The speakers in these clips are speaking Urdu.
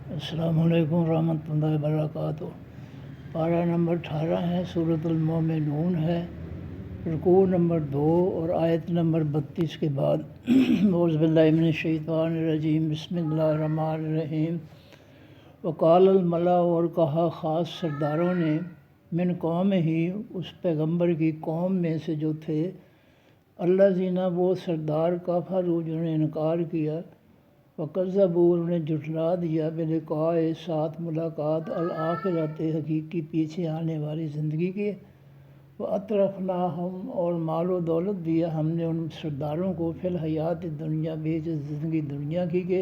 السلام علیکم ورحمۃ اللہ وبرکاتہ۔ پارہ نمبر 18 ہے، سورۃ المومنون ہے، رکوع نمبر 2 اور آیت نمبر 32 کے بعد اعوذ باللہ من الشیطان الرجیم، بسم اللہ الرحمن الرحیم۔ وقال الملا، اور کہا خاص سرداروں نے، من قوم ہی، اس پیغمبر کی قوم میں سے جو تھے، اللہ زینہ وہ سردار کافروا جنہوں نے انکار کیا، وکذبوا انہوں نے جھٹلا دیا، بلقاء ساتھ ملاقات، الآخرت حقیقی پیچھے آنے والی زندگی کے، وَأَتْرَفْنَاهُمْ اور مال و دولت دیا ہم نے ان سرداروں کو، فی الحیات دنیا بیچ زندگی دنیا کی کے۔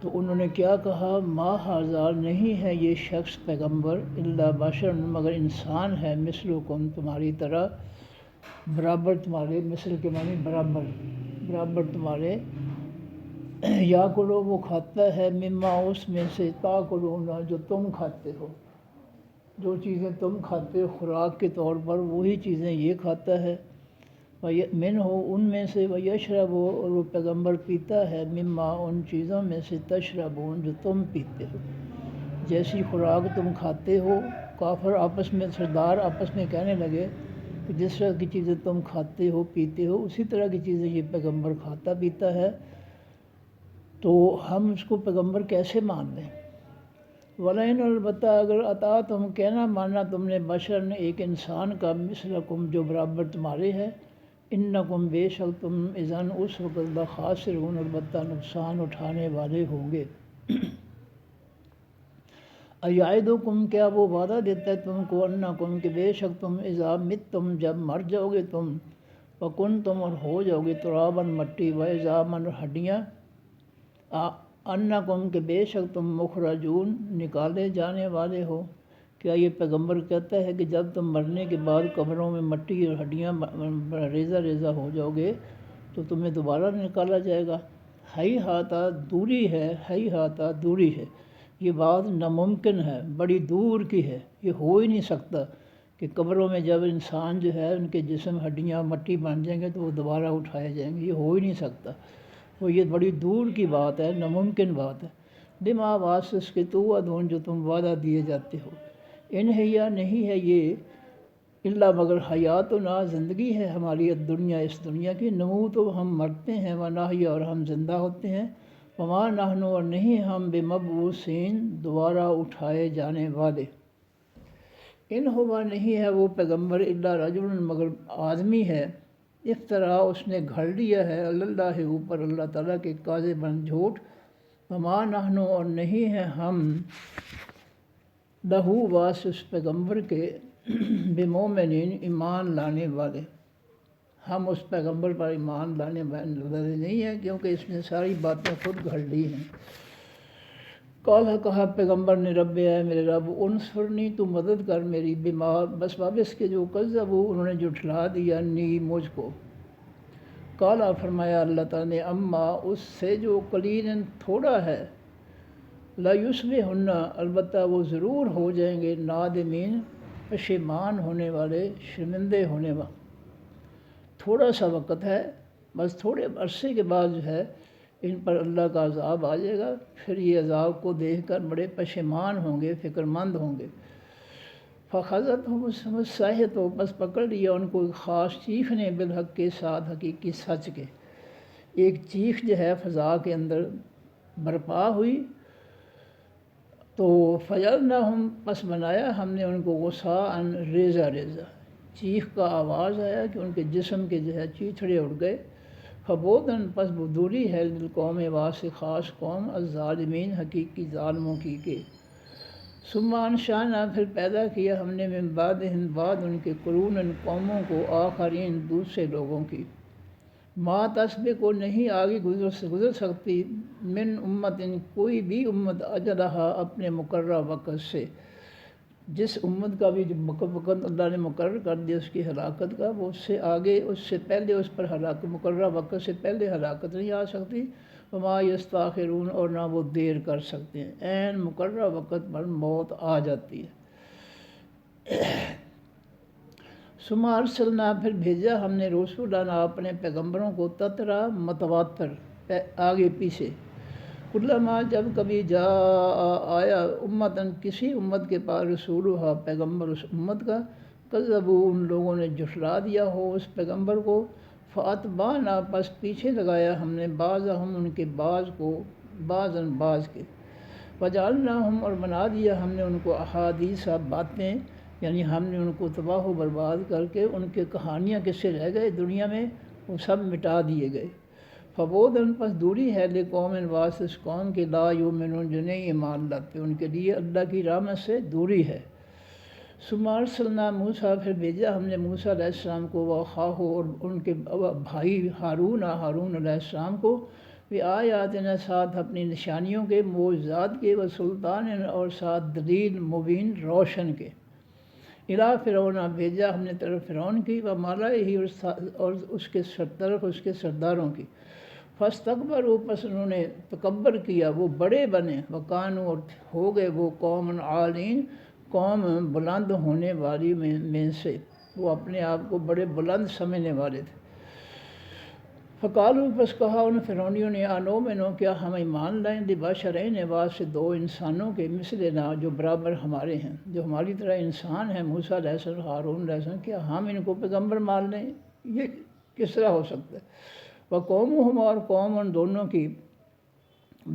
تو انہوں نے کیا کہا، ما ھذا نہیں ہے یہ شخص پیغمبر، الا بشر مگر انسان ہے، مثلکم تمہاری طرح، برابر تمہارے، مثل کے معنی برابر، برابر تمہارے، یاکلو وہ کھاتا ہے، مما اس میں سے، تاکلون جو تم کھاتے ہو، جو چیزیں تم کھاتے ہو خوراک کے طور پر وہی چیزیں یہ کھاتا ہے، من ہو ان میں سے، ویشرب اور وہ پیغمبر پیتا ہے، مما ان چیزوں میں سے، تشربون جو تم پیتے ہو، جیسی خوراک تم کھاتے ہو۔ کافر آپس میں، سردار آپس میں کہنے لگے کہ جس طرح کی چیزیں تم کھاتے ہو پیتے ہو اسی طرح کی چیزیں یہ پیغمبر کھاتا پیتا ہے، تو ہم اس کو پیغمبر کیسے مان لیں؟ وَلَئِنْ البتہ اگر عطا تم کہنا مانا تم نے، بشر نے ایک انسان کا، مثلکم جو برابر تمہارے ہے، انکم بے شک تم، اذن اس وقت، لخاسرون البتہ نقصان اٹھانے والے ہوں گے۔ ایعدکم کیا وہ وعدہ دیتا ہے تم کو، انکم کہ بے شک تم، اذا متم جب مر جاؤ گے تم، وکنتم اور ہو جاؤ گے، ترابا مٹی، وعظاما ہڈیاں، انکم کہ بے شک تم، مخرجون نکالے جانے والے ہو۔ کیا یہ پیغمبر کہتا ہے کہ جب تم مرنے کے بعد قبروں میں مٹی اور ہڈیاں ریزہ ریزہ ہو جاؤ گے تو تمہیں دوبارہ نکالا جائے گا؟ ہی ہاتھا دوری ہے، ہی ہاتھا دوری ہے، یہ بات ناممکن ہے، بڑی دور کی ہے، یہ ہو ہی نہیں سکتا کہ قبروں میں جب انسان جو ہے ان کے جسم ہڈیاں مٹی بن جائیں گے تو وہ دوبارہ اٹھائے جائیں گے، یہ ہو ہی نہیں سکتا، وہ یہ بڑی دور کی بات ہے، ناممکن بات ہے۔ بما واسس کے توعدون جو تم وعدہ دیے جاتے ہو، ان ہیا نہیں ہے یہ، الا مگر حیاتنا زندگی ہے ہماری، الدنیا اس دنیا کی، نموت و ہم مرتے ہیں، ونحیا اور ہم زندہ ہوتے ہیں، وما نحن اور نہیں ہم، بمبعوثین دوبارہ اٹھائے جانے والے۔ ان ہوا نہیں ہے وہ پیغمبر، الا رجل مگر آدمی ہے، افترا اس نے گھڑ لیا ہے، اللہ اوپر اللہ تعالیٰ کے، کاذباً جھوٹ، وما نحن اور نہیں ہے ہم، لہو واس اس پیغمبر کے، بمومنین ایمان لانے والے، ہم اس پیغمبر پر ایمان لانے والے نہیں ہیں، کیونکہ اس نے ساری باتیں خود گھڑ لی ہیں۔ قال کہا پیغمبر نے، رب اے میرے رب، انصرنی تو مدد کر میری، بما بس وابس کے جو کذبوا انہوں نے جھٹلا دیا، نی مجھ کو۔ قالا فرمایا اللہ تعالیٰ نے، اما اس سے جو قلیلاً تھوڑا ہے، لیصبحن البتہ وہ ضرور ہو جائیں گے، نادمین پشیمان ہونے والے، شرمندے ہونے والے۔ تھوڑا سا وقت ہے، بس تھوڑے عرصے کے بعد جو ہے ان پر اللہ کا عذاب آ جائے گا، پھر یہ عذاب کو دیکھ کر بڑے پشیمان ہوں گے، فکر مند ہوں گے۔ فَأَخَذَتْهُمُ الصَّاعِقَةُ بس پکڑ لیا ان کو ایک خاص چیخ نے، بالحق کے ساتھ، حقیقی سچ کے، ایک چیخ جو ہے فضا کے اندر برپا ہوئی، تو فَجَعَلْنَاهُمْ پس بنایا ہم نے ان کو، غثاءً ریزہ ریزہ، چیخ کا آواز آیا کہ ان کے جسم کے جو ہے چیتھڑے اڑ گئے، فبعداً پس دوری ہے، للقوم واسے خاص قوم، الظالمین حقیقی ظالموں کی کے۔ ثم انشأنا پھر پیدا کیا ہم نے، من بعدہم بعد ان کے، قروناً قوموں کو، آخرین دوسرے لوگوں کی، ما تسبق نہیں آگے گزر سکتی، من امت کوئی بھی امت، اجلہا اپنے مقررہ وقت سے، جس امت کا بھی وقت اللہ نے مقرر کر دیا اس کی ہلاکت کا، وہ اس سے آگے، اس سے پہلے اس پر ہلاکت، مقررہ وقت سے پہلے ہلاکت نہیں آ سکتی، وما یستاخرون اور نہ وہ دیر کر سکتے ہیں، عین مقررہ وقت پر موت آ جاتی ہے۔ ثم ارسلنا پھر بھیجا ہم نے، رسولنا اپنے پیغمبروں کو، تترا متواتر، آگے پیچھے، علامہ جب کبھی جا آیا امتاً کسی امت کے پاس رسول ہوا پیغمبر اس امت کا، کذبوا ان لوگوں نے جھٹلا دیا ہو اس پیغمبر کو، فاتبعنا پس پیچھے لگایا ہم نے بعضهم ان کے بعض کو بعضاً بعض کے، وجعلناہم اور بنا دیا ہم نے ان کو احادیث باتیں، یعنی ہم نے ان کو تباہ و برباد کر کے ان کے کہانیاں قصے رہ گئے دنیا میں وہ سب مٹا دیے گئے۔ فبعداً پس دوری ہے لقوم واسطے اس قوم کے لا یؤمنون جو نہیں ایمان لاتے، ان کے لیے اللہ کی رحمت سے دوری ہے۔ ثم ارسلنا موسیٰ پھر بھیجا ہم نے موسیٰ علیہ السلام کو واخاہ اور ان کے بھائی ہارون علیہ السلام کو، بآیاتنا ساتھ اپنی نشانیوں کے، معجزات کے، وسلطان اور ساتھ دلیل مبین روشن کے، الی فرعون بھیجا ہم نے طرف فرعون کی، وملئہ اور اس کے طرف اس کے سرداروں کی، فاستکبروا پس انہوں نے تکبر کیا، وہ بڑے بنے، وکانوا اور ہو گئے وہ قوم عالین قوم بلند ہونے والی میں سے، وہ اپنے آپ کو بڑے بلند سمجھنے والے تھے۔ فقالوا پس کہا ان فرعونیوں نے انؤمن کیا ہم ایمان لائیں لبشرین واسطے دو انسانوں کے، مثلنا جو برابر ہمارے ہیں، جو ہماری طرح انسان ہیں، موسیٰ علیہ السلام ہارون علیہ السلام، کیا ہم ان کو پیغمبر مان لیں؟ یہ کس طرح ہو سکتا ہے؟ وقومہم اور قوم ان دونوں کی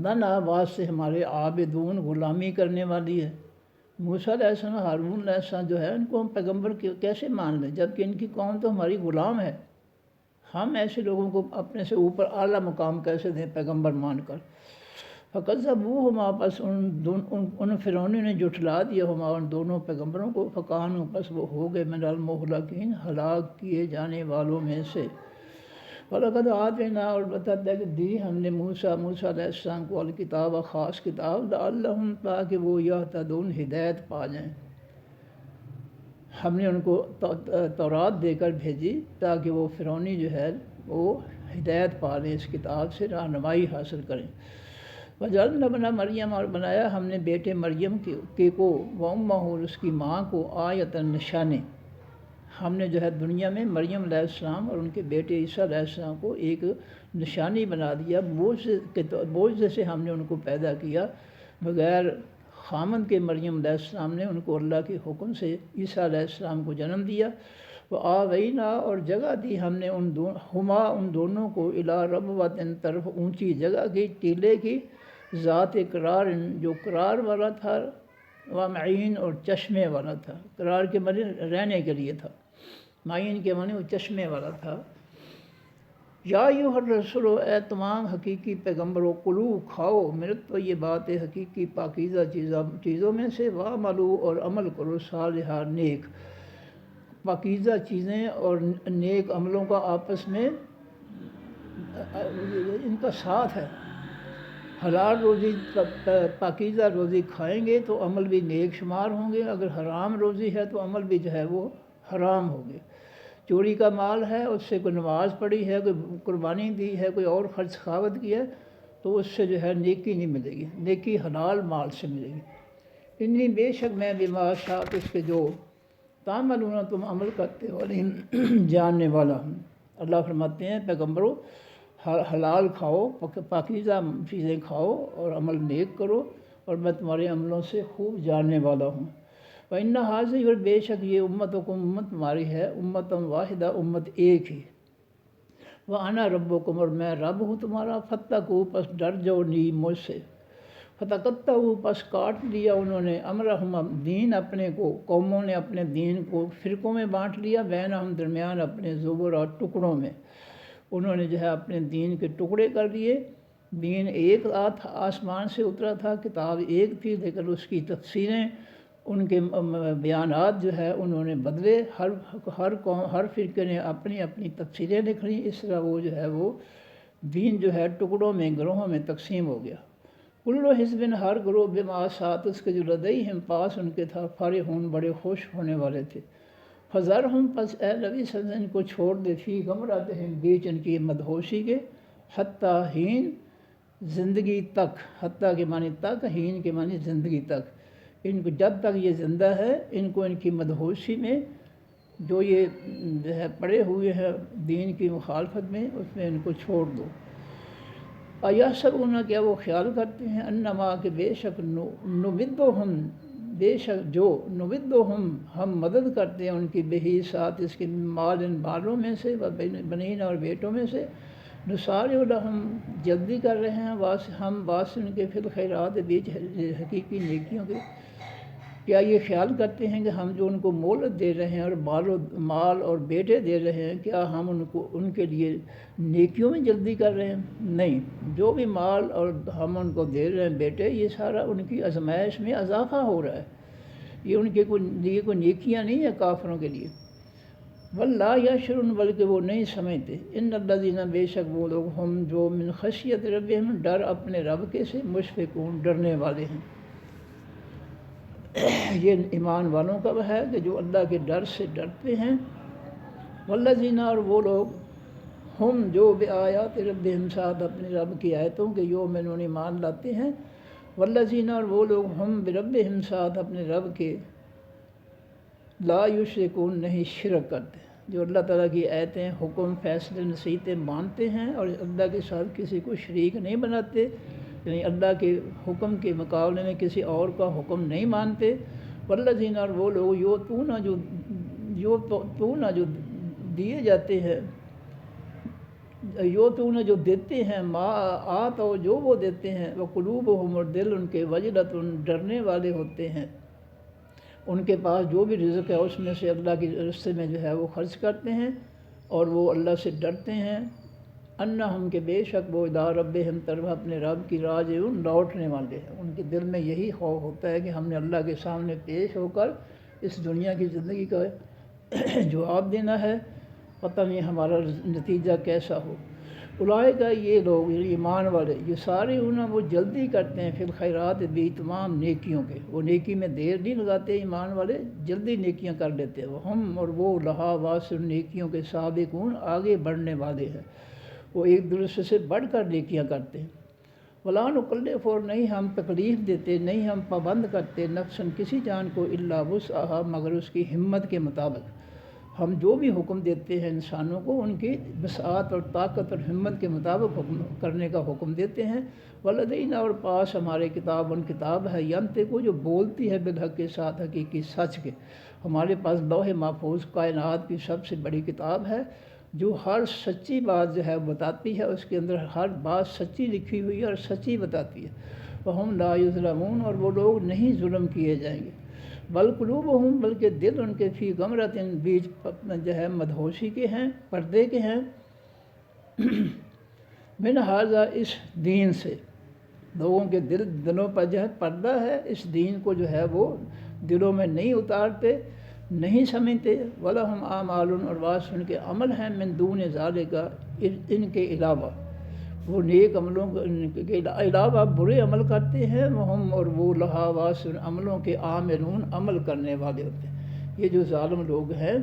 لنا واسطے ہمارے عابدون غلامی کرنے والی ہے۔ موسیٰ علیہ السلام ہارون علیہ السلام جو ہے ان کو ہم پیغمبر کیسے مان لیں جبکہ ان کی قوم تو ہماری غلام ہے؟ ہم ایسے لوگوں کو اپنے سے اوپر اعلیٰ مقام کیسے دیں پیغمبر مان کر؟ فکذبوہما پس ان فرعونیوں نے جھٹلا دیا ہما ان دونوں پیغمبروں کو، فکانوا پس وہ ہو گئے من المہلکین ہلاک کیے جانے والوں میں سے۔ وَلَقَدْ آتَيْنَا اور بتاتا ہے کہ دی ہم نے موسیٰ علیہ السلام کو الکتاب خاص کتاب، لعلہم تاکہ وہ یہتدون ہدایت پا جائیں۔ ہم نے ان کو تورات دے کر بھیجی تاکہ وہ فرعونی جو ہے وہ ہدایت پا لیں، اس کتاب سے رہنمائی حاصل کریں۔ وجعلنا ابن مریم اور بنایا ہم نے بیٹے مریم کے کو، وامہ اور اس کی ماں کو، آیتاً نشانے۔ ہم نے جو ہے دنیا میں مریم علیہ السلام اور ان کے بیٹے عیسیٰ علیہ السلام کو ایک نشانی بنا دیا، معجزے سے ہم نے ان کو پیدا کیا، بغیر خامند کے مریم علیہ السلام نے ان کو اللہ کے حکم سے عیسیٰ علیہ السلام کو جنم دیا۔ وآوینا اور جگہ دی ہم نے ان دونوں کو، الی ربوۃ طرف اونچی جگہ کی، ٹیلے کی، ذات قرار جو قرار والا تھا، ومعین اور چشمے والا تھا۔ قرار کے معنی رہنے کے لیے تھا، معین کے معنی وہ چشمے والا تھا۔ یا ایھا الرسول اے تمام حقیقی پیغمبروں، کلو کھاؤ، من الطیبات حقیقی پاکیزہ چیزوں میں سے، واعملوا اور عمل کرو، صالحا نیک، پاکیزہ چیزیں اور نیک عملوں کا آپس میں ان کا ساتھ ہے۔ حلال روزی پاکیزہ روزی کھائیں گے تو عمل بھی نیک شمار ہوں گے، اگر حرام روزی ہے تو عمل بھی جو ہے وہ حرام ہوگے۔ چوری کا مال ہے، اس سے کوئی نماز پڑھی ہے، کوئی قربانی دی ہے، کوئی اور خرچ سخاوت کی ہے تو اس سے جو ہے نیکی نہیں ملے گی، نیکی حلال مال سے ملے گی۔ انی بے شک میں بما شاء اس کے جو تعملون تم عمل کرتے ہو جاننے والا ہوں۔ اللہ فرماتے ہیں پیغمبروں حلال کھاؤ، پاکیزہ چیزیں کھاؤ اور عمل نیک کرو، اور میں تمہارے عملوں سے خوب جاننے والا ہوں۔ وَإِنَّ هَٰذِهِ اور بے شک یہ امتکم امت تمہاری ہے، امتًا واحدہ امت ایک ہی، وَأَنَا رَبُّكُمْ اور میں رب ہوں تمہارا، فَاتَّقُوا پس ڈر جاؤ مجھ سے، فَتَقَطَّعُوا پس کاٹ لیا انہوں نے، امرہم دین اپنے کو، قوموں نے اپنے دین کو فرقوں میں بانٹ لیا، بینہم درمیان اپنے زبر اور ٹکڑوں میں، انہوں نے جو ہے اپنے دین کے ٹکڑے کر دیے۔ دین ایک آسمان سے اترا تھا، کتاب ایک تھی، لیکن اس کی تفسیریں، ان کے بیانات جو ہے انہوں نے بدلے، ہر قوم ہر فرقے نے اپنی اپنی تفسیریں لکھ لیں، اس طرح وہ جو ہے وہ دین جو ہے ٹکڑوں میں گروہوں میں تقسیم ہو گیا۔ کل حزب ہر گروہ بما ساتھ اس کے جو لدیہم پاس ان کے تھا، فرحون بڑے خوش ہونے والے تھے۔ فذرہم پس اے نبی صلی اللہ علیہ وسلم کو چھوڑ دے، فی غمرتہم بیچ ان کی مدہوشی کے، حتیٰ ہین زندگی تک، حتیٰ کے معنی تک، ہین کے معنی زندگی تک، ان کو جب تک یہ زندہ ہے ان کو ان کی مدہوشی میں جو یہ جو ہے پڑے ہوئے ہیں دین کی مخالفت میں، اس میں ان کو چھوڑ دو۔ آیا سب کیا وہ خیال کرتے ہیں انما کہ بے شک نمدہم بے شک جو نمدہم ہم مدد کرتے ہیں ان کی بہی ساتھ اس کے مال ان بالوں میں سے و بنین اور بیٹوں میں سے نسارع لہم جلدی کر رہے ہیں ہم ان کے فی الخیرات بیچ حقیقی نیکیوں کے کیا یہ خیال کرتے ہیں کہ ہم جو ان کو مہلت دے رہے ہیں اور مال اور بیٹے دے رہے ہیں کیا ہم ان کے لیے نیکیوں میں جلدی کر رہے ہیں؟ نہیں، جو بھی مال اور ہم ان کو دے رہے ہیں بیٹے، یہ سارا ان کی آزمائش میں اضافہ ہو رہا ہے، یہ ان کے لیے کوئی نیکیاں نہیں ہیں کافروں کے لیے۔ واللہ یشعرون بلکہ وہ نہیں سمجھتے، ان الذین بے شک وہ لوگ ہم جو من خشیت ربہم ڈر اپنے رب کے سے مشفقون ڈرنے والے ہیں۔ یہ ایمان والوں کا ہے کہ جو اللہ کے ڈر سے ڈرتے ہیں۔ والذین اور وہ لوگ ہم جو بآیات ربہم ساتھ اپنے رب کی آیتوں کے یؤمنون ایمان لاتے ہیں۔ والذین اور وہ لوگ ہم بربہم ساتھ اپنے رب کے لا یشرکون نہیں شرک کرتے، جو اللہ تعالیٰ کی آیتیں حکم فیصلے نصیحتیں مانتے ہیں اور اللہ کے ساتھ کسی کو شریک نہیں بناتے، یعنی اللہ کے حکم کے مقابلے میں کسی اور کا حکم نہیں مانتے۔ والذین اور وہ لوگ جو دیے جاتے ہیں، جو دیتے ہیں ما آتوا جو وہ دیتے ہیں، وقلوبہم اور دل ان کے وجلۃ ڈرنے والے ہوتے ہیں، ان کے پاس جو بھی رزق ہے اس میں سے اللہ کے راستے میں جو ہے وہ خرچ کرتے ہیں اور وہ اللہ سے ڈرتے ہیں۔ انہم کہ بے شک وہ الی ربہم طرف اپنے رب کی راجعون لوٹنے والے ہیں، ان کے دل میں یہی خوف ہوتا ہے کہ ہم نے اللہ کے سامنے پیش ہو کر اس دنیا کی زندگی کا جواب دینا ہے، پتہ نہیں ہمارا نتیجہ کیسا ہو۔ اولئک یہ لوگ ایمان والے یہ سارے وہ جلدی کرتے ہیں فی الخیرات بھی تمام نیکیوں کے، وہ نیکی میں دیر نہیں لگاتے، ایمان والے جلدی نیکیاں کر لیتے ہیں۔ وہ ہم اور وہ لہا واسع نیکیوں کے سابقون آگے بڑھنے والے ہیں، وہ ایک دوسرے سے بڑھ کر نیکیاں کرتے ہیں۔ ولا نکلف اور نہیں ہم تکلیف دیتے، نہیں ہم پابند کرتے نفساً کسی جان کو الا وسعہا مگر اس کی ہمت کے مطابق۔ ہم جو بھی حکم دیتے ہیں انسانوں کو ان کی وسعت اور طاقت اور ہمت کے مطابق حکم کرنے کا حکم دیتے ہیں۔ ولدینا اور پاس ہمارے کتاب ہے ینطق جو بولتی ہے بالحق کے ساتھ حقیقی سچ کے۔ ہمارے پاس لوح محفوظ کائنات کی سب سے بڑی کتاب ہے جو ہر سچی بات جو ہے بتاتی ہے، اس کے اندر ہر بات سچی لکھی ہوئی ہے اور سچی بتاتی ہے۔ وہم لا یظلمون اور وہ لوگ نہیں ظلم کیے جائیں گے۔ بل قلوبہم بلکہ دل ان کے فی غمرۃ بیچ جو ہے مدہوشی کے ہیں، پردے کے ہیں، من ھذا اس دین سے، لوگوں کے دلوں پر جو ہے پردہ ہے، اس دین کو جو ہے وہ دلوں میں نہیں اتارتے، نہیں سمجھتے۔ وَلَهُمْ أَعْمَالٌ اور بعض ان کے عمل ہیں من دون ذالک ان کے علاوہ، وہ نیک عملوں کے علاوہ برے عمل کرتے ہیں، وہم اور وہ لہا واسع عملوں کے عاملون عمل کرنے والے ہوتے ہیں۔ یہ جو ظالم لوگ ہیں،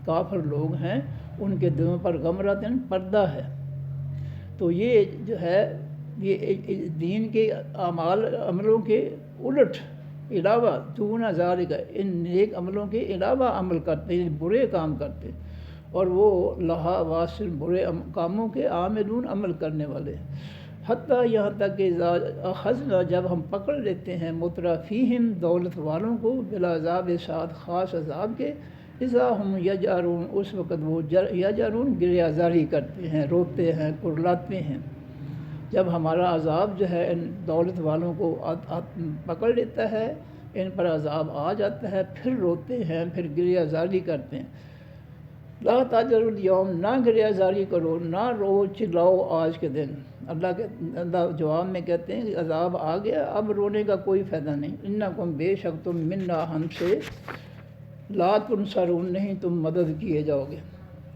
کافر لوگ ہیں، ان کے دلوں پر غمرۃ پردہ ہے، تو یہ جو ہے یہ دین کے عملوں کے الٹ علاوہ دون ذالک ان نیک عملوں کے علاوہ عمل کرتے ہیں، برے کام کرتے ہیں، اور وہ لہا واسع برے کاموں کے عاملون عمل کرنے والے ہیں۔ حتیٰ یہاں تک کہ اخذنا جب ہم پکڑ لیتے ہیں مترفیہم دولت والوں کو بالعذاب ساتھ خاص عذاب کے، اذا ہم یجارون اس وقت وہ یجارون گریہ زاری کرتے ہیں، روتے ہیں، کرلاتے ہیں۔ جب ہمارا عذاب جو ہے ان دولت والوں کو پکڑ لیتا ہے، ان پر عذاب آ جاتا ہے، پھر روتے ہیں، پھر گریہ زاری کرتے ہیں۔ لا تاجروا اليوم نہ گریہ زاری کرو، نہ رو چلاؤ آج کے دن۔ اللہ جواب میں کہتے ہیں کہ عذاب آ گیا، اب رونے کا کوئی فائدہ نہیں۔ انکم بے شک تم منا ہم سے لا تنصرون نہیں تم مدد کیے جاؤ گے۔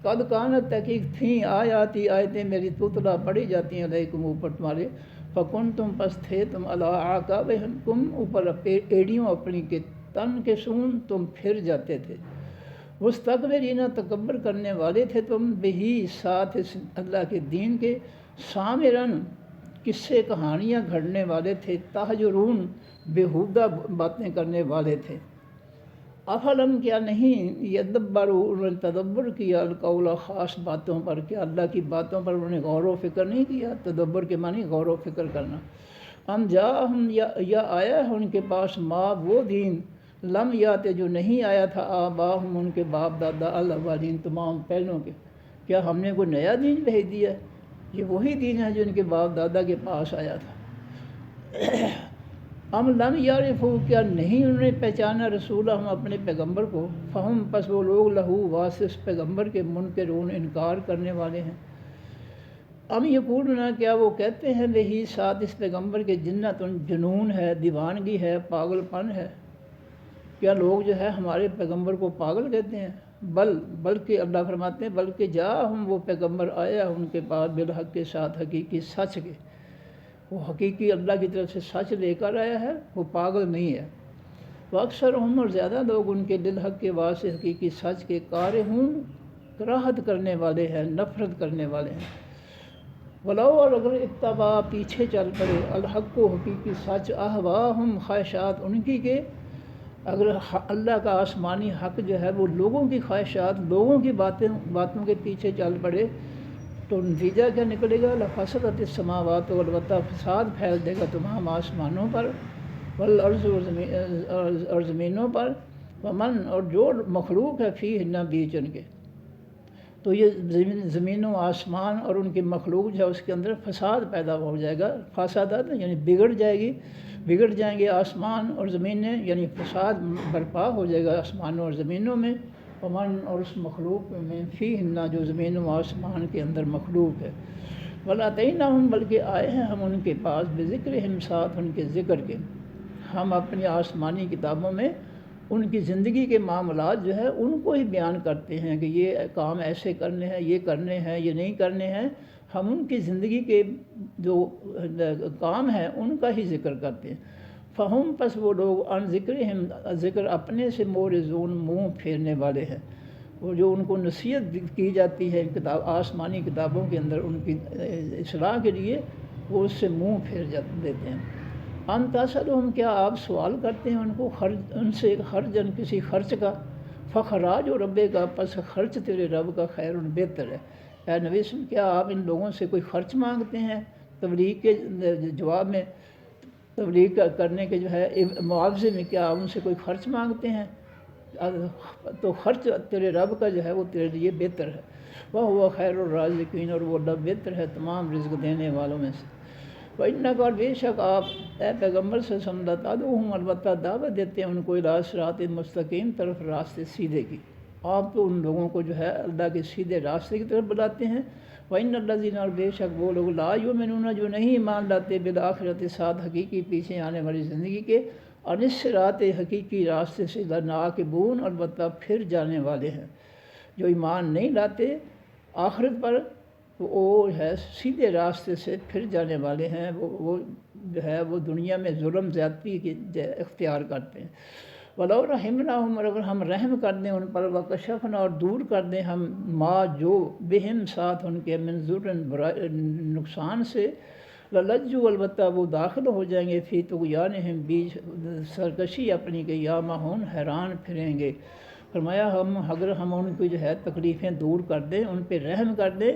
قد کانت تحقیق تھیں آیتیں میری تتلا پڑھی جاتی ہیں علیکم اوپر تمہارے، فکنتم پس تھے تم علی اعقابکم اوپر ایڑیوں اپنی کے تن کے سون تم پھر جاتے تھے، مستکبرین تکبر کرنے والے تھے تم، بہی ساتھ اس اللہ کے دین کے، سامرن قصے کہانیاں گھڑنے والے تھے، تہجرون بیہودہ باتیں کرنے والے تھے۔ افلم کیا نہیں یدبروا انہوں نے تدبر کیا القول خاص باتوں پر، کیا اللہ کی باتوں پر انہوں نے غور و فکر نہیں کیا؟ تدبر کے معنی غور و فکر کرنا۔ ہم جاءہم یا آیا ہے ان کے پاس ما وہ دین لم یاتے جو نہیں آیا تھا آباہم ان کے باپ دادا الاولین تمام پہلوں کے، کیا ہم نے کوئی نیا دین بھیج دیا؟ یہ وہی دین ہے جو ان کے باپ دادا کے پاس آیا تھا۔ ہم لم یعرفوا کیا نہیں انہوں نے پہچانا رسول ہم اپنے پیغمبر کو، فہم پس وہ لوگ لہو واسطے اس پیغمبر کے منکرون انکار کرنے والے ہیں۔ ام یقولون کیا وہ کہتے ہیں وہی ساتھ اس پیغمبر کے جنت جنون ہے، دیوانگی ہے، پاگل پن ہے۔ کیا لوگ جو ہے ہمارے پیغمبر کو پاگل کہتے ہیں؟ بلکہ اللہ فرماتے ہیں بلکہ جاءہم وہ پیغمبر آیا ان کے پاس بالحق کے ساتھ حقیقی سچ کے، وہ حقیقی اللہ کی طرف سے سچ لے کر آیا ہے، وہ پاگل نہیں ہے۔ وہ اکثر اور زیادہ لوگ ان کے بالحق کے واسطے حقیقی سچ کے کارہون کراہت کرنے والے ہیں، نفرت کرنے والے ہیں۔ ولو اور اگر اتبع پیچھے چل پڑے الحق کو حقیقی سچ اہواہم خواہشات ان کی کے، اگر اللہ کا آسمانی حق جو ہے وہ لوگوں کی خواہشات، لوگوں کی باتوں کے پیچھے چل پڑے تو نتیجہ کیا نکلے گا؟ لفسدت السماوات، البتہ فساد پھیل دے گا تمام آسمانوں پر، والارض اور زمینوں پر، ومن اور جو مخلوق ہے فیہن بیچ ان کے۔ تو یہ زمین و آسمان اور ان کی مخلوق جو ہے اس کے اندر فساد پیدا ہو جائے گا، فسادات یعنی بگڑ جائیں گے آسمان اور زمینیں، یعنی فساد برپا ہو جائے گا آسمانوں اور زمینوں میں، ومن اور اس مخلوق میں فیہن جو زمین و آسمان کے اندر مخلوق ہے۔ ولاتیناہم بلکہ آئے ہیں ہم ان کے پاس بذکرہم ساتھ ان کے ذکر کے، ہم اپنی آسمانی کتابوں میں ان کی زندگی کے معاملات جو ہے ان کو ہی بیان کرتے ہیں کہ یہ کام ایسے کرنے ہیں، یہ کرنے ہیں، یہ نہیں کرنے ہیں۔ ہم ان کی زندگی کے جو کام ہیں ان کا ہی ذکر کرتے ہیں۔ فہم پس وہ لوگ عن ذکرہم ذکر اپنے سے مورزون منہ پھیرنے والے ہیں، وہ جو ان کو نصیحت کی جاتی ہے آسمانی کتابوں کے اندر ان کی اصلاح کے لیے، وہ اس سے منہ پھیر دیتے ہیں۔ ان تسألہم کیا آپ سوال کرتے ہیں ان سے خرجن کسی خرچ کا، فخراج و ربے کا پس خرچ تیرے رب کا خیر بہتر ہے۔ اے نبی صلی کیا آپ ان لوگوں سے کوئی خرچ مانگتے ہیں تبلیغ کے جواب میں، تبلیغ کرنے کے جو ہے معاوضے میں، کیا آپ ان سے کوئی خرچ مانگتے ہیں؟ تو خرچ تیرے رب کا جو ہے وہ تیرے لیے بہتر ہے۔ وہ خیر الرازقین اور وہ اللہ بہتر ہے تمام رزق دینے والوں میں سے۔ وَإِنَّكَ اور بے شک آپ اے پیغمبر سے سمدت تدعوہم البتہ دعوت دیتے ہیں ان کو الی صراط مستقیم طرف راستے سیدھے کی، آپ تو ان لوگوں کو جو ہے اللہ کے سیدھے راستے کی طرف بلاتے ہیں۔ وَإِنَّ الَّذِينَ اور بے شک وہ لوگ لا یؤمنون جو نہیں ایمان لاتے بالآخرت ساتھ حقیقی پیچھے آنے والی زندگی کے، اور اس صراط حقیقی راستے سے لناکبون البتہ پھر جانے والے ہیں۔ جو ایمان نہیں لاتے آخرت پر وہ ہے سیدھے راستے سے پھر جانے والے ہیں، وہ جو ہے وہ دنیا میں ظلم زیادتی کی اختیار کرتے ہیں۔ وَلَوْ رَحِمْنَاهُمْ اور اگر ہم رحم کر دیں ان پر، وَكَشَفْنَا اور دور کر دیں ہم ما جو بہم ساتھ ان کے من ضر نقصان سے، لَلَجُّوا البتہ وہ داخل ہو جائیں گے فی طغیانہم بیچ سرکشی اپنی کے، یامہون حیران پھریں گے۔ فرمایا اگر ہم ان کی جو ہے تکلیفیں دور کر دیں، ان پہ رحم کر دیں،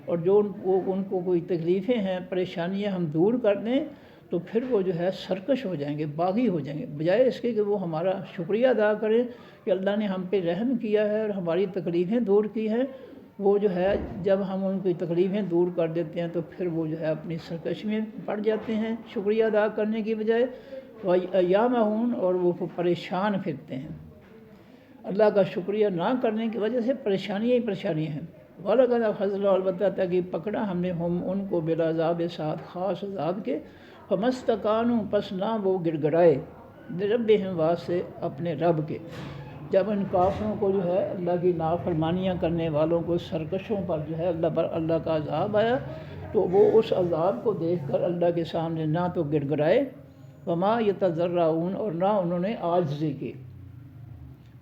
اور جو ان کو کوئی تکلیفیں ہیں، پریشانیاں ہم دور کر دیں، تو پھر وہ جو ہے سرکش ہو جائیں گے، باغی ہو جائیں گے، بجائے اس کے کہ وہ ہمارا شکریہ ادا کریں کہ اللہ نے ہم پہ رحم کیا ہے اور ہماری تکلیفیں دور کی ہیں۔ وہ جو ہے جب ہم ان کی تکلیفیں دور کر دیتے ہیں تو پھر وہ جو ہے اپنی سرکشی میں پڑ جاتے ہیں شکریہ ادا کرنے کی بجائے، یامہون اور وہ پریشان پھرتے ہیں، اللہ کا شکریہ نہ کرنے کی وجہ سے پریشانیاں ہی پریشانیاں ہیں۔ وَلَقَدْ أَخَذْنَا البتہ تاکہ پکڑا ہم نے ان کو بالعذاب ساتھ خاص عذاب کے، فَمَا اسْتَكَانُوا پس نہ وہ گڑ گڑائے لِرَبِّهِمْ واسطے اپنے رب کے۔ جب ان کافروں کو جو ہے اللہ کی نافرمانیاں کرنے والوں کو، سرکشوں پر جو ہے اللہ کا عذاب آیا تو وہ اس عذاب کو دیکھ کر اللہ کے سامنے نہ تو گڑ گڑائے، وَمَا يَتَضَرَّعُونَ اور نہ انہوں نے عاجزی کی،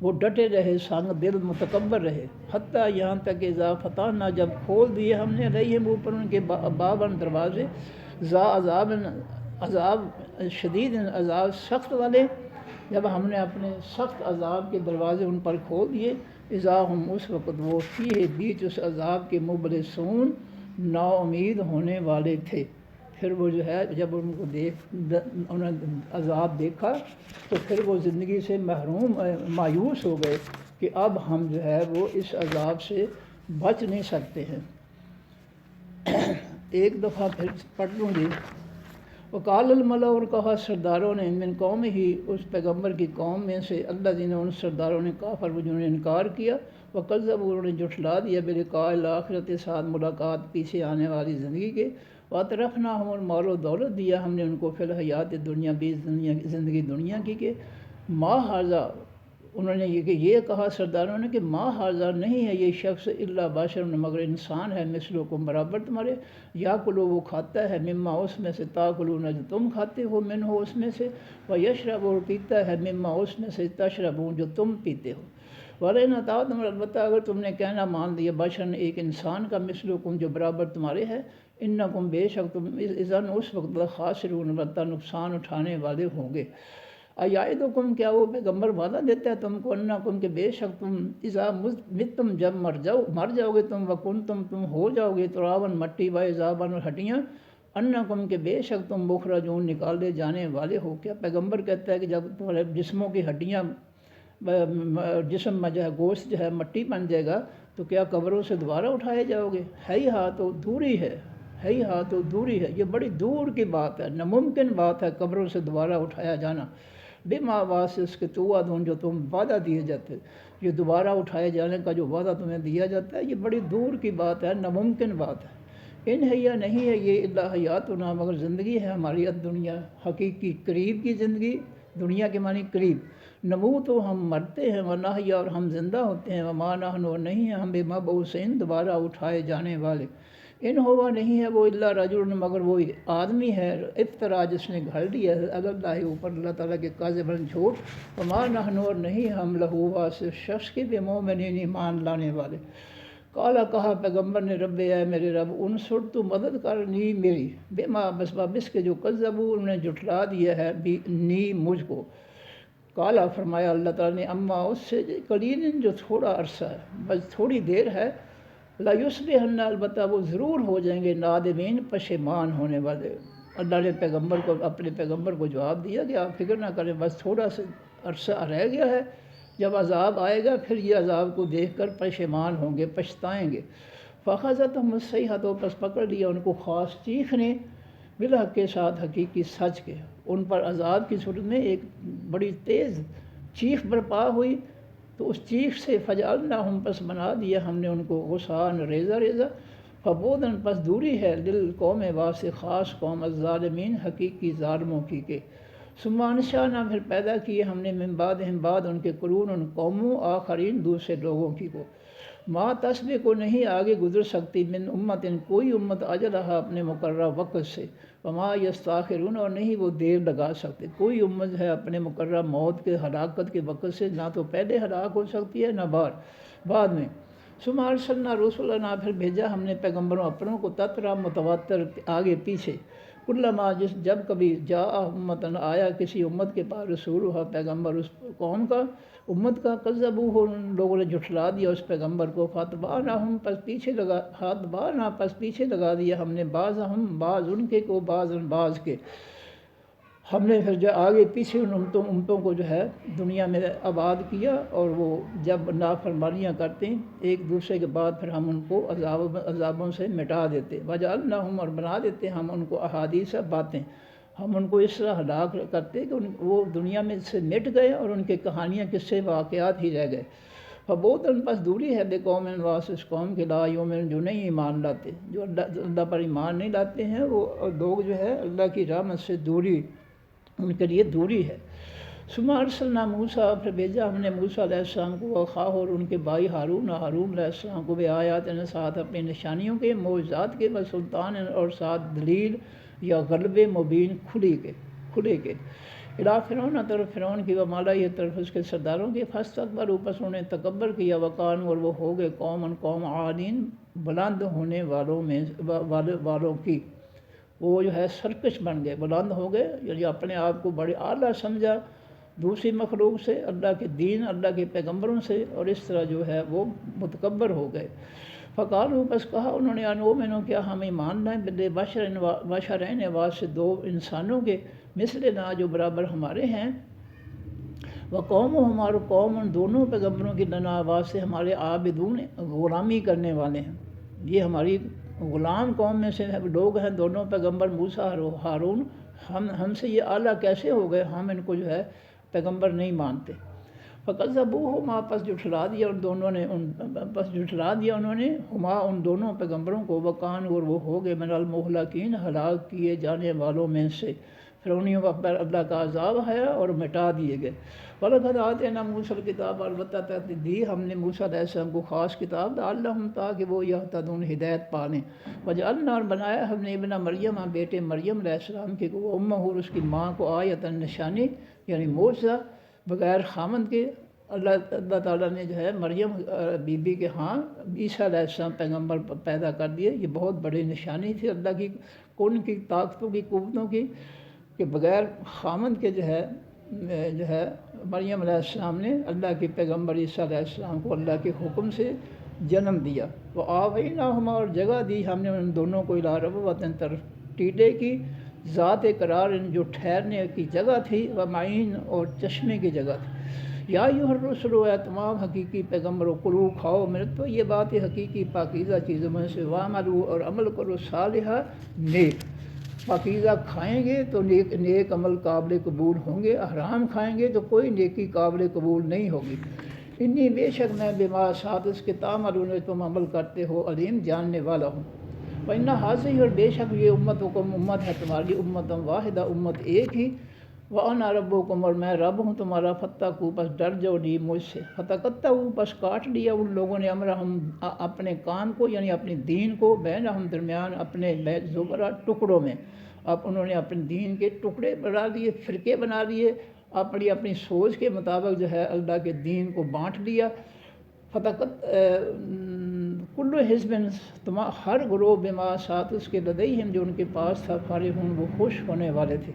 وہ ڈٹے رہے، سنگ دل متکبر رہے، حتیٰ یہاں تک کہ اذا فتحنا جب کھول دیے ہم نے علیہم اوپر ان کے باباً دروازے، ذا عذاب شدید عذاب سخت والے، جب ہم نے اپنے سخت عذاب کے دروازے ان پر کھول دیے، اذا ہم اس وقت وہ فیہ بیچ اس عذاب کے مبلسون نا امید ہونے والے تھے۔ پھر وہ جو ہے جب ان کو انہوں نے عذاب دیکھا تو پھر وہ زندگی سے مایوس ہو گئے کہ اب ہم جو ہے وہ اس عذاب سے بچ نہیں سکتے ہیں۔ ایک دفعہ پھر پڑھ لوں گی۔ وقال الملا، اور کہا سرداروں نے، من قوم ہی اس پیغمبر کی قوم میں سے، اللہ جنہوں نے ان سرداروں نے کافر جنہوں نے انکار کیا، وکذبوا انہوں نے جھٹلا دیا بلقاء الآخرت ساتھ ملاقات پیچھے آنے والی زندگی کے، واترفناہم اور مال و دولت دیا ہم نے ان کو فی الحیات دنیا بیچ زندگی دنیا کی کہ ما ھذا، انہوں نے یہ کہا سرداروں نے کہ ما ھذا نہیں ہے یہ شخص الا بشر مگر انسان ہے، مثلکم برابر تمہارے، یاکلو وہ کھاتا ہے مما اس میں سے تاکلون جو تم کھاتے ہو، منہ اس میں سے، ویشرب اور پیتا ہے مما اس میں سے تشربون جو تم پیتے ہو، وَلَئِنْ أَطَعْتُمْ البتہ اگر تم نے کہنا مان لیا بشرن ایک انسان کا، مثلکم جو برابر تمہارے ہے، انکم بے شک تم اذن اس وقت خاسرون البتہ نقصان اٹھانے والے ہوں گے۔ ایعدکم کیا وہ پیغمبر وعدہ دیتا ہے تم کو، انکم کہ بے شک تم اذا متم جب مر جاؤ گے تم، وکنتم تم ہو جاؤ گے ترابن مٹی، وعظامن اور ہڈیاں، انکم کہ بے شک تم مخرجون نکالے جانے والے ہو۔ کیا پیغمبر کہتا ہے کہ جب تمہارے جسموں کی ہڈیاں جسم میں جو ہے گوشت جو ہے مٹی بن جائے گا تو کیا قبروں سے دوبارہ اٹھائے جاؤ گے؟ ہیہا تو دوری ہے، ہیہا تو دوری ہے، یہ بڑی دور کی بات ہے، ناممکن بات ہے قبروں سے دوبارہ اٹھایا جانا، بما واسس کے توعدون جو تم وعدہ دیے جاتے، یہ دوبارہ اٹھائے جانے کا جو وعدہ تمہیں دیا جاتا ہے یہ بڑی دور کی بات ہے، ناممکن بات ہے۔ ان حیا نہیں ہے یہ الا حیاتنا مگر زندگی ہے ہماری الدنیا، حقیقی قریب کی زندگی، دنیا کے معنی قریب، نموت تو ہم مرتے ہیں، ونحیا اور ہم زندہ ہوتے ہیں، وما نحن اور نہیں ہیں ہم بمبعوثین دوبارہ اٹھائے جانے والے، ان ہوا نہیں ہے وہ الا رجل مگر وہ آدمی ہے، افترا جس نے گھڑ لیا ہے اللہ اوپر اللہ تعالیٰ کے کاذباً جھوٹ، وما نحن اور نہیں ہم لہو واسف شخص کے بمؤمنین ایمان لانے والے۔ کالا کہا پیغمبر نے، رب اے میرے رب، انصر تو مدد کر نی میری، بما بسبب اس کے جو کذبوا انہوں نے جھٹلا دیا ہے نی مجھ کو۔ کالا فرمایا اللہ تعالیٰ نے، اما اس سے قلیل جو تھوڑا عرصہ ہے، بس تھوڑی دیر ہے، لا یصبحن البتہ وہ ضرور ہو جائیں گے نادمین پشیمان ہونے والے۔ اللہ نے پیغمبر کو اپنے پیغمبر کو جواب دیا کہ آپ فکر نہ کریں، بس تھوڑا سا عرصہ رہ گیا ہے، جب عذاب آئے گا پھر یہ عذاب کو دیکھ کر پشیمان ہوں گے، پچھتائیں گے۔ فَأَخَذَتْهُمُ الصَّيْحَةُ پس پکڑ لیا ان کو خاص چیخ نے، بالحق کے ساتھ حقیقی سچ کے، ان پر عذاب کی صورت میں ایک بڑی تیز چیخ برپا ہوئی، تو اس چیخ سے فجعلناہم پس بنا دیا ہم نے ان کو غثاء ریزہ ریزہ، فبعداً پس دوری ہے للقوم واسے خاص قوم الظالمین حقیقی ظالموں کی کے، ثم انشأنا پھر پیدا کیے ہم نے من بعدہم بعد ان کے قرون ان قوموں آخرین دوسرے لوگوں کی کو، ما تسبق کو نہیں آگے گزر سکتی من امت کوئی امت اجلہا اپنے مقررہ وقت سے، وما یستاخرون اور نہیں وہ دیر لگا سکتے، کوئی امت ہے اپنے مقررہ موت کے ہلاکت کے وقت سے نہ تو پہلے ہلاک ہو سکتی ہے نہ بعد میں۔ ثم ارسلنا رسلنا پھر بھیجا ہم نے پیغمبروں اپنوں کو تترا متواتر آگے پیچھے، کلما جب کبھی جا امتن آیا کسی امت کے پاس رسول ہوا پیغمبر اس قوم کا امت کا، کذبوہ ان لوگوں نے جھٹلا دیا اس پیغمبر کو، فاتبعناہم پس پیچھے لگا دیا ہم نے بعض ان کے کو بعض کے، ہم نے پھر جو آگے پیچھے ان امتوں کو جو ہے دنیا میں آباد کیا، اور وہ جب نافرمانیاں کرتے ہیں ایک دوسرے کے بعد پھر ہم ان کو عذابوں سے مٹا دیتے، وجعلناہم اور بنا دیتے ہم ان کو احادیث باتیں، ہم ان کو اس طرح ہلاک کرتے کہ وہ دنیا میں سے مٹ گئے اور ان کے کہانیاں قصے واقعات ہی رہ گئے۔ فبعداً پس دوری ہے بقوم واسطے اس قوم کے لا یؤمنون جو نہیں ایمان لاتے، جو اللہ پر ایمان نہیں لاتے ہیں، وہ لوگ جو ہے اللہ کی رحمت سے دوری ان کے لیے دوری ہے۔ ثم ارسلنا موسیٰ پھر بھیجا ہم نے موسیٰ علیہ السلام کو، اخاہ اور ان کے بھائی ہارون علیہ السلام کو، بآیات ساتھ اپنی نشانیوں کے، معجزات کے، سلطان اور ساتھ دلیل یا غلب مبین کھلے کے، الی فرعون طرف فرعون کی، وملئہ طرف اس کے سرداروں کے، فاستکبروا پس انہوں نے تکبر کیا، وکانوا اور وہ ہو گئے قوم عالین بلند ہونے والوں کی، وہ جو ہے سرکش بن گئے، بلند ہو گئے، یعنی اپنے آپ کو بڑے اعلیٰ سمجھا، دوسری مخلوق سے، اللہ کے دین، اللہ کے پیغمبروں سے، اور اس طرح جو ہے وہ متکبر ہو گئے۔ فقالوا، بس کہا انہوں نے، انؤمن، کیا ہم ایمان لائیں بشرین آواز سے دو انسانوں کے، مثلنا جو برابر ہمارے ہیں، وقوم و ہمارے قوم ان دونوں پیغمبروں کی لنا آواز سے ہمارے عابدون غلامی کرنے والے ہیں۔ یہ ہماری غلام قوم میں سے لوگ ہیں دونوں پیغمبر موسیٰ اور ہارون، ہم سے یہ اعلیٰ کیسے ہو گئے، ہم ان کو جو ہے پیغمبر نہیں مانتے۔ فکذبوہما، پس جھٹلا دیا انہوں نے ہما ان دونوں پیغمبروں کو، وکان، اور وہ ہو گئے، من المہلکین، ہلاک کیے جانے والوں میں سے۔ فرعونیوں پر اللہ کا عذاب ہے اور مٹا دیے گئے۔ وَلَقَدْ آتَيْنَا مُوسَى الْكِتَابَ، البتہ دی ہم نے موسیٰ علیہ السلام کو خاص کتاب، لعلہم، تاکہ وہ یہتدون، ہدایت پالیں۔ وجعلنا، اور بنایا ہم نے ابن مریم، بیٹے مریم علیہ السلام کے، وہ امہ اور اس کی ماں کو، آیۃ، نشانی، یعنی معجزہ، بغیر خامند کے۔ اللہ تعالیٰ نے جو ہے مریم بی بی کے ہاں عیسیٰ علیہ السلام پیغمبر پیدا کر دیے۔ یہ بہت بڑی نشانی تھی اللہ کی، کن کی طاقتوں کی، قوتوں کی، کہ بغیر خامند کے جو ہے مریم علیہ السلام نے اللہ کے پیغمبر عیسیٰ علیہ السلام کو اللہ کے حکم سے جنم دیا۔ وہ آویناہما، اور جگہ دی ہم نے ان دونوں کو، الی ربوۃ، طرف ٹیڈے کی، ذات قرار، جو ٹھہرنے کی جگہ تھی، و معین، اور چشمے کی جگہ تھی۔ یا ایھا الرسل، اے تمام حقیقی پیغمبروں، کلوا، کھاؤ، من الطیبات، حقیقی پاکیزہ چیزوں میں سے، واعملوا، اور عمل کرو، صالحا، نیک۔ پاکیزہ کھائیں گے تو نیک عمل قابل قبول ہوں گے، حرام کھائیں گے تو کوئی نیکی قابل قبول نہیں ہوگی۔ انی، بے شک میں، بما، ساتھ اس کے، تعملون، تم عمل کرتے ہو، علیم، جاننے والا ہوں۔ وَإِنَّ هَٰذِهِ، اور بے شک یہ امتکم، امت ہے تمہاری، امت واحدہ، امت ایک ہی، وَأَنَا رَبُّكُمْ، اور میں رب ہوں تمہارا، فاتقوا، پس ڈر جاؤ مجھ سے، فَتَقَطَّعُوا، پس کاٹ لیا ان لوگوں نے، امرہم، اپنے کام کو، یعنی اپنے دین کو، بینہم، درمیان اپنے، زبرا، ٹکڑوں میں۔ اب انہوں نے اپنے دین کے ٹکڑے بنا لیے، فرقے بنا لیے، اپنی سوچ کے مطابق جو ہے اللہ کے دین کو بانٹ لیا۔ کل حزب، ہر گروہ، بما، ساتھ اس کے، لدیہم، جو ان کے پاس تھا، فرحون، وہ خوش ہونے والے تھے۔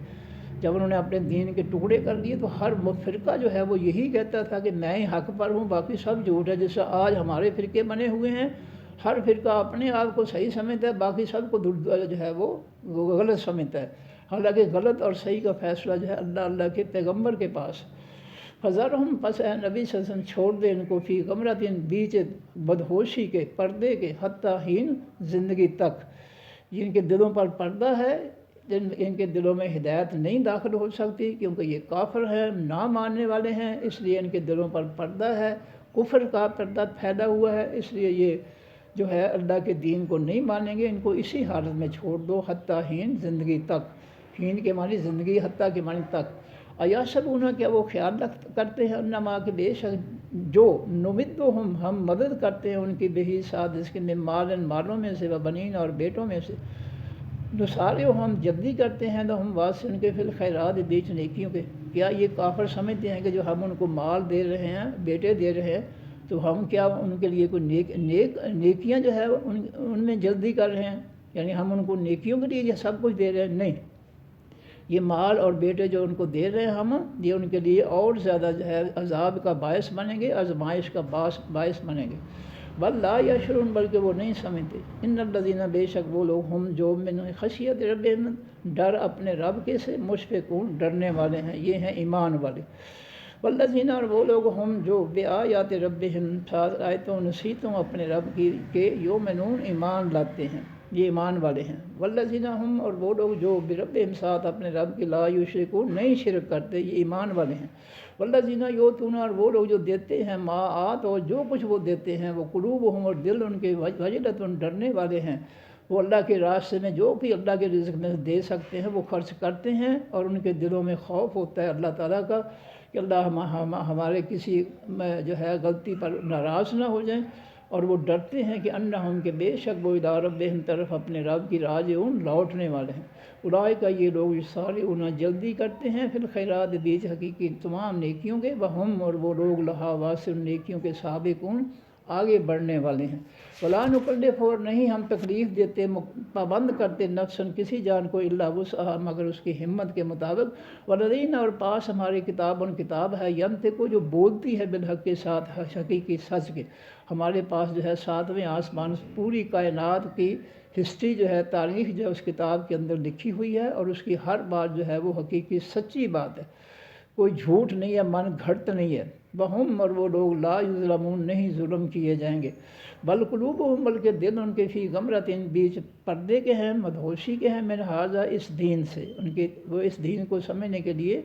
جب انہوں نے اپنے دین کے ٹکڑے کر دیے تو ہر فرقہ جو ہے وہ یہی کہتا تھا کہ میں ہی حق پر ہوں، باقی سب جھوٹ ہے۔ جیسے آج ہمارے فرقے بنے ہوئے ہیں، ہر فرقہ اپنے آپ کو صحیح سمجھتا ہے، باقی سب کو جو ہے وہ غلط سمجھتا ہے، حالانکہ غلط اور صحیح کا فیصلہ جو ہے اللہ کے پیغمبر کے پاس۔ فذرہم، پس اے نبی صلی اللہ علیہ وسلم چھوڑ دے ان کو، فی غمرۃ، بیچ بدہوشی کے، پردے کے، حتیٰ حین، زندگی تک۔ جن کے دلوں پر پردہ ہے، ان کے دلوں میں ہدایت نہیں داخل ہو سکتی، کیونکہ یہ کافر ہیں، نہ ماننے والے ہیں، اس لیے ان کے دلوں پر پردہ ہے، کفر کا پردہ پھیلا ہوا ہے، اس لیے یہ جو ہے اللہ کے دین کو نہیں مانیں گے۔ ان کو اسی حالت میں چھوڑ دو، حتیٰ حین، زندگی تک۔ حین کے معنی زندگی، حتیٰ کے معنی تک۔ ایحسبون، کیا وہ خیال کرتے ہیں، انما، کہ بے شک جو، نمدہم، ہم مدد کرتے ہیں ان کی، بہی، ساتھ اس کے، من مال، مالوں میں سے، و بنین، اور بیٹوں میں سے، نسارع، ہم جلدی کرتے ہیں، تو ہم واسع ان کے، فی الخیرات، بیچ نیکیوں کے۔ کیا یہ کافر سمجھتے ہیں کہ جو ہم ان کو مال دے رہے ہیں، بیٹے دے رہے ہیں، تو ہم کیا ان کے لیے کوئی نیکیاں جو ہے ان میں جلدی کر رہے ہیں، یعنی ہم ان کو نیکیوں کے لیے یہ سب کچھ دے رہے ہیں؟ نہیں، یہ مال اور بیٹے جو ان کو دے رہے ہیں ہم، یہ ان کے لیے اور زیادہ جو ہے عذاب کا باعث بنیں گے، آزمائش کا باعث بنیں گے۔ بل لا یشعرون، بلکہ وہ نہیں سمجھتے۔ ان الذین، بے شک وہ لوگ، ہم جو، من خشیت ربہم، ڈر اپنے رب کے سے، مشفقون، ڈرنے والے ہیں، یہ ہیں ایمان والے۔ والذین، اور وہ لوگ، ہم جو، بآیات ربہم، ساتھ آیتوں نصیحتوں اپنے رب کی کے، یؤمنون، ایمان لاتے ہیں، یہ ایمان والے ہیں۔ والذین ہم، اور وہ لوگ جو، بربہم، ساتھ اپنے رب کے، لا یشرکون، نہیں شرک کرتے، یہ ایمان والے ہیں۔ والذین یؤتون، اور وہ لوگ جو دیتے ہیں، ما آتوا، اور جو کچھ وہ دیتے ہیں، وہ قلوبہم، اور دل ان کے، وجلۃ، ڈرنے والے ہیں۔ وہ اللہ کے راستے میں جو کہ اللہ کے رزق میں دے سکتے ہیں وہ خرچ کرتے ہیں، اور ان کے دلوں میں خوف ہوتا ہے اللہ تعالیٰ کا کہ اللہ ہمارے کسی جو ہے غلطی پر ناراض نہ ہو جائیں، اور وہ ڈرتے ہیں کہ انہم، کہ بے شک وہ، الی ربہم، طرف اپنے رب کی، راجعون، لوٹنے والے ہیں۔ اولئک، یہ لوگ، یسارعون، جلدی کرتے ہیں، فی الخیرات، بیچ حقیقی تمام نیکیوں کے، وہم، اور وہ لوگ، لہا، واسع، نیکیوں کے، سابقون، آگے بڑھنے والے ہیں۔ ولا نکلف، اور نہیں ہم تکلیف دیتے، پابند کرتے نفسن کسی جان کو الا وسعہا مگر اس کی ہمت کے مطابق۔ ولدینا، اور پاس ہماری کتاب کتاب ہے، ینطق جو بولتی ہے بالحق کے ساتھ، حقیقی سچ کے۔ ہمارے پاس جو ہے 7ویں آسمان، پوری کائنات کی ہسٹری جو ہے، تاریخ جو ہے اس کتاب کے اندر لکھی ہوئی ہے، اور اس کی ہر بات جو ہے وہ حقیقی سچی بات ہے، کوئی جھوٹ نہیں ہے، من گھڑت نہیں ہے۔ وہم، اور وہ لوگ لا یظلمون نہیں ظلم کیے جائیں گے۔ بل قلوبہم، بلکہ دل ان کے فی غمرۃ بیچ پردے کے ہیں، مدہوشی کے ہیں، من ھذا اس دین سے، ان کے وہ اس دین کو سمجھنے کے لیے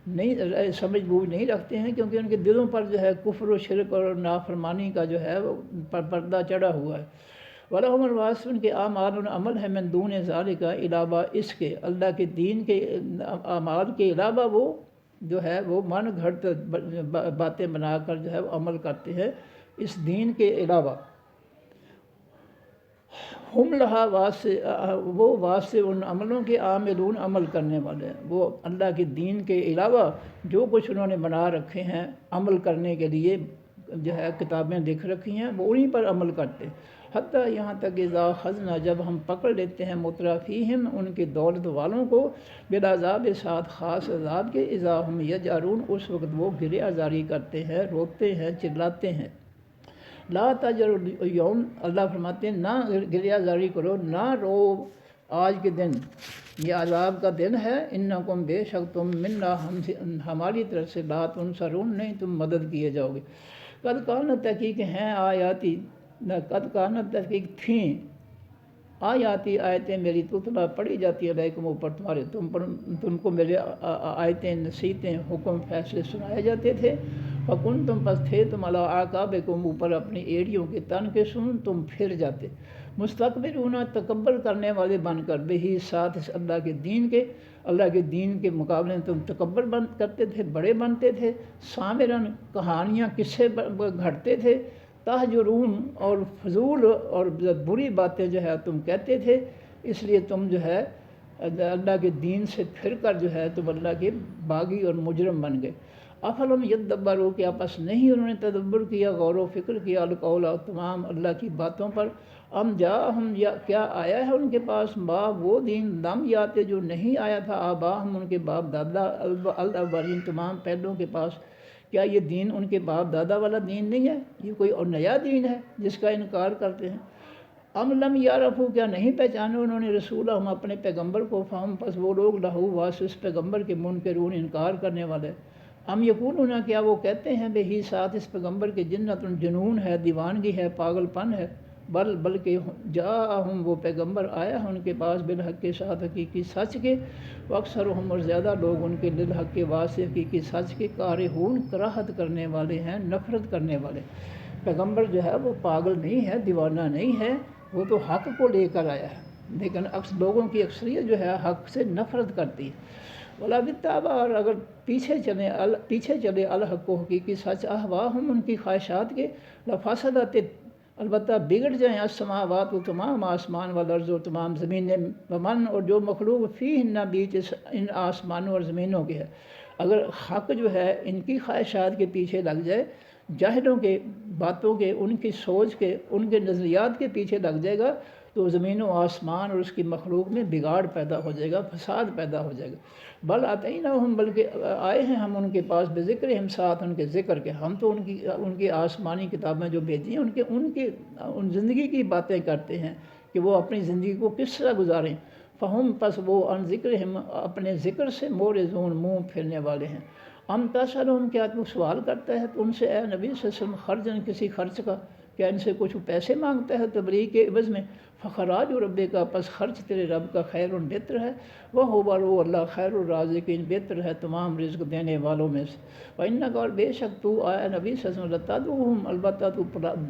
نہیں سمجھ بوجھ نہیں رکھتے ہیں، کیونکہ ان کے دلوں پر جو ہے کفر و شرک اور نافرمانی کا جو ہے وہ پردہ چڑھا ہوا ہے۔ وَلَهُمُ الْوَاسِطُ، ان کے اعمال عمل ہے، من دون ذالک، علاوہ اس کے، اللہ کے دین کے اعمال کے علاوہ وہ جو ہے وہ من گھڑت باتیں بنا کر جو ہے وہ عمل کرتے ہیں اس دین کے علاوہ۔ ہم لہا واسع، وہ واسع ان عملوں کے، عاملون عمل کرنے والے ہیں، وہ اللہ کے دین کے علاوہ جو کچھ انہوں نے بنا رکھے ہیں عمل کرنے کے لیے جو ہے کتابیں لکھ رکھی ہیں، وہ انہی پر عمل کرتے ہیں۔ حتیٰ یہاں تک اذا خزنہ، جب ہم پکڑ لیتے ہیں، مترفیہم ان کی دولت والوں کو، بالعذاب ساتھ خاص عذاب کے، اذا ہم یجارون اس وقت وہ گریہ زاری کرتے ہیں، روتے ہیں، چلاتے ہیں۔ لا تجر یوم، اللہ فرماتے ہیں نہ گریہ زاری کرو، نہ رو آج کے دن، یہ عذاب کا دن ہے۔ انکم، بے شک تم، منا ہماری طرف سے، لا تنصرون نہیں تم مدد کیے جاؤ گے۔ قد کانت، تحقیق ہیں، آیاتی، قد کانت تحقیق تھیں، آیاتی آیتیں میری، تتلیٰ پڑھی جاتی علیکم اوپر تمہارے، تم کو میرے آیتیں، نصیحتیں، حکم، فیصلے سنائے جاتے تھے۔ فکنتم، پس تھے تم، علی اعقابکم اوپر اپنی ایڑیوں کے تن کے، سن تم پھر جاتے، مستکبرون تکبر کرنے والے بن کر، بہی ساتھ اس اللہ کے دین کے، اللہ کے دین کے مقابلے میں تم تکبر کرتے تھے، بڑے بنتے تھے، سامرن کہانیاں قصے گھڑتے تھے، تہجرون اور فضول اور بری باتیں جو ہے تم کہتے تھے، اس لیے تم جو ہے اللہ کے دین سے پھر کر جو ہے تم اللہ کے باغی اور مجرم بن گئے۔ افلم یدبروا، کہ آپس نہیں انہوں نے تدبر کیا، غور و فکر کیا، القول، تمام اللہ کی باتوں پر، ام جاءہم، یا کیا آیا ہے ان کے پاس، ما وہ دین، لم یاتے جو نہیں آیا تھا، آباہم ان کے باپ دادا، الاولین تمام پہلوں کے پاس، کیا یہ دین ان کے باپ دادا والا دین نہیں ہے، یہ کوئی اور نیا دین ہے جس کا انکار کرتے ہیں۔ ام لم یعرفوا، کیا نہیں پہچانے انہوں نے، رسول ہم اپنے پیغمبر کو، فہم پس وہ لوگ، لہو واسطے اس پیغمبر کے، منکرون انکار کرنے والے۔ ام یقولون، کیا وہ کہتے ہیں، بہی ساتھ اس پیغمبر کے، جنت جنون ہے، دیوانگی ہے، پاگل پن ہے، بلکہ جاءہم وہ پیغمبر آیا ہے ان کے پاس، بالحق کے ساتھ حقیقی سچ کے، واکثرہم اور زیادہ لوگ ان کے، للحق کے واسطے حقیقی سچ کے، کارہون کراہت کرنے والے ہیں، نفرت کرنے والے۔ پیغمبر جو ہے وہ پاگل نہیں ہے، دیوانہ نہیں ہے، وہ تو حق کو لے کر آیا ہے، لیکن لوگوں کی اکثریت جو ہے حق سے نفرت کرتی ہے۔ ولا بالتابع، اور اگر پیچھے چلے الحق کو، حقیقی سچ، اہواہم ان کی خواہشات کے، لفسدت البتہ بگڑ جائیں، السماوات و تمام آسمان، والارض و تمام زمینیں، ومن اور جو مخلوق، فیہن بیچ ان آسمانوں اور زمینوں کے ہے۔ اگر حق جو ہے ان کی خواہشات کے پیچھے لگ جائے، جاہلوں کے باتوں کے، ان کی سوچ کے، ان کے نظریات کے پیچھے لگ جائے گا، تو زمین و آسمان اور اس کی مخلوق میں بگاڑ پیدا ہو جائے گا، فساد پیدا ہو جائے گا۔ بل اتیناہم، بلکہ آئے ہیں ہم ان کے پاس، بذکرہم ساتھ ان کے ذکر کے، ہم تو ان کی آسمانی کتابیں جو بھیجی ہیں ان زندگی کی باتیں کرتے ہیں کہ وہ اپنی زندگی کو کس طرح گزاریں۔ فہم پس وہ ان ذکرہم اپنے ذکر سے، معرضون منہ پھرنے والے ہیں۔ ام تسألہم، کیا تو سوال کرتا ہے ان سے اے نبی صلی اللہ علیہ وسلم، خرجن کسی خرچ کا، کیا ان سے کچھ پیسے مانگتا ہے تبلیغ کے عوض میں؟ فخراج رب کا، پس خرچ تیرے رب کا، خیر بہتر ہے، وہ اللہ خیر الرازقین، بہتر ہے تمام رزق دینے والوں میں سے۔ وَإِنَّكَ، اور بے شک تو آیا نبی صلی اللہ علیہ وسلم، لَتَدْعُوهُمْ، البتہ تو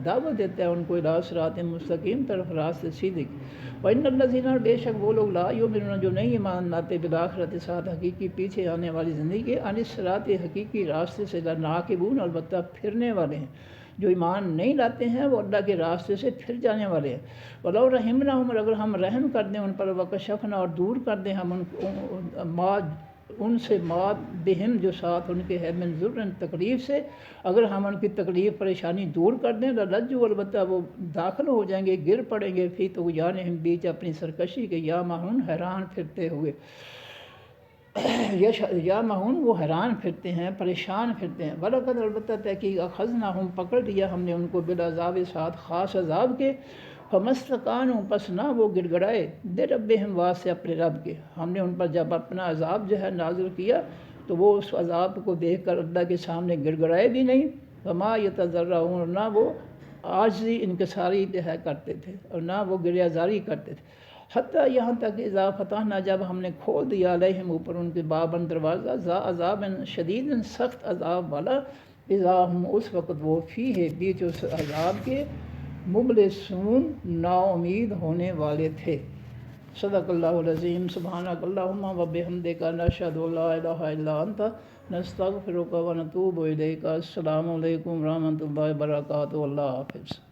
دعوت دیتا ہے ان کو، إِلَىٰ صِرَاطٍ مستقیم، طرف راست سیدھے کی۔ وَإِنَّ الَّذِينَ، اور بے شک وہ لوگ، لَا يُؤْمِنُونَ جو نہیں ایمان لاتے، بِالْآخِرَةِ ساتھ حقیقی پیچھے آنے والی زندگی کے، عَنِ الصِّرَاطِ حقیقی راستے سے، لَنَاكِبُونَ البتہ پھرنے والے ہیں۔ جو ایمان نہیں لاتے ہیں وہ اللہ کے راستے سے پھر جانے والے ہیں۔ وَلَوْ رَحِمْنَاهُمْ، اور اگر ہم رحم کر دیں ان پر، وَكَشَفْنَا، اور دور کر دیں ہم ان ان سے مات بہم جو ساتھ ان کے ہے من ذرن تکلیف سے، اگر ہم ان کی تکلیف پریشانی دور کر دیں لجو البتہ وہ داخل ہو جائیں گے، گر پڑیں گے فی طغیانہم بیچ اپنی سرکشی کے، یا مہون حیران پھرتے ہوئے، یا مہون وہ حیران پھرتے ہیں، پریشان پھرتے ہیں، وَلَقَدْ البتہ تحقیق اخذناہم پکڑ لیا ہم نے ان کو بالعذاب ساتھ خاص عذاب کے، فَمَسْتَقَانُوا پس نہ وہ گڑ گڑائے لِرَبِّهِمْ واسطے اپنے رب کے، ہم نے ان پر جب اپنا عذاب جو ہے نازل کیا تو وہ اس عذاب کو دیکھ کر اللہ کے سامنے گڑ گڑائے بھی نہیں، وَمَا يَتَضَرَّعُونَ نہ وہ عاجزی انکساری جو ہے کرتے تھے اور نہ وہ گریہ زاری کرتے تھے، حتیٰ یہاں تک اذا فتحنا جب ہم نے کھول دیا علیہم اوپر ان کے باباً دروازہ ذا عذاب شدید سخت عذاب والا، اذا ہم اس وقت وہ فی ہے بیچ اس عذاب کے مبلسون نا امید ہونے والے تھے۔ صدق اللہ العظیم۔ سبحانک اللہم و بحمدک نشہد ان لا الہ الا انت نستغفرک و نتوب الیک۔ السلام علیکم ورحمۃ اللہ وبرکاتہ۔ اللہ حافظ۔